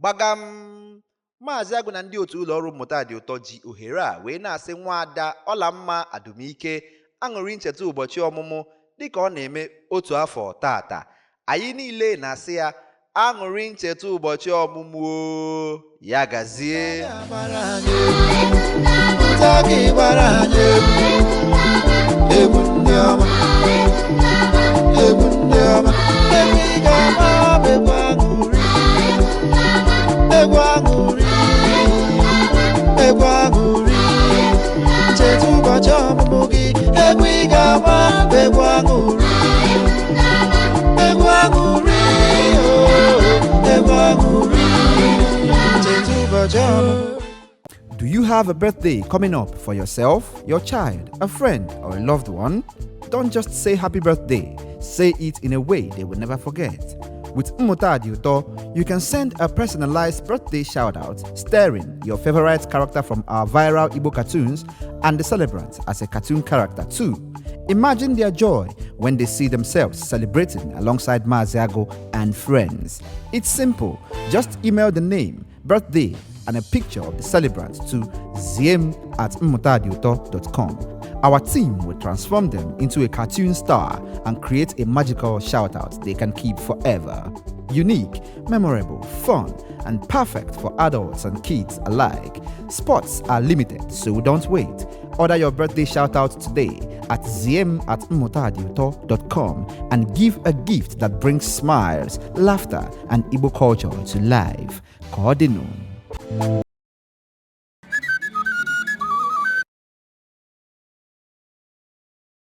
Gbagam Maazị Agụ na ndị otu ụlọ ọrụ mmụta dị ụtọ ji ohere a wee na-asị nwaada Olamma Adumike aṅụrị ncheta ụbọchị ọmụmụ dịka ọ na-eme otu afọ tata. Anyị niile na-asị ya aṅụrị ncheta ụbọchị ọmụmụ ya gazie. Do you have a birthday coming up for yourself, your child, a friend, or a loved one? Don't just say happy birthday, say it in a way they will never forget. With Mmụta Dị Ụtọ, you can send a personalized birthday shout-out starring your favorite character from our viral Igbo cartoons and the celebrant as a cartoon character too. Imagine their joy when they see themselves celebrating alongside Maazị Agụ and friends. It's simple. Just email the name, birthday, and a picture of the celebrant to ziem@mmutadiuto.com. Our team will transform them into a cartoon star and create a magical shout-out they can keep forever. Unique, memorable, fun, and perfect for adults and kids alike. Spots are limited, so don't wait. Order your birthday shout-out today at ziem@mmutadiuto.com and give a gift that brings smiles, laughter, and Igbo culture to life. Cordino.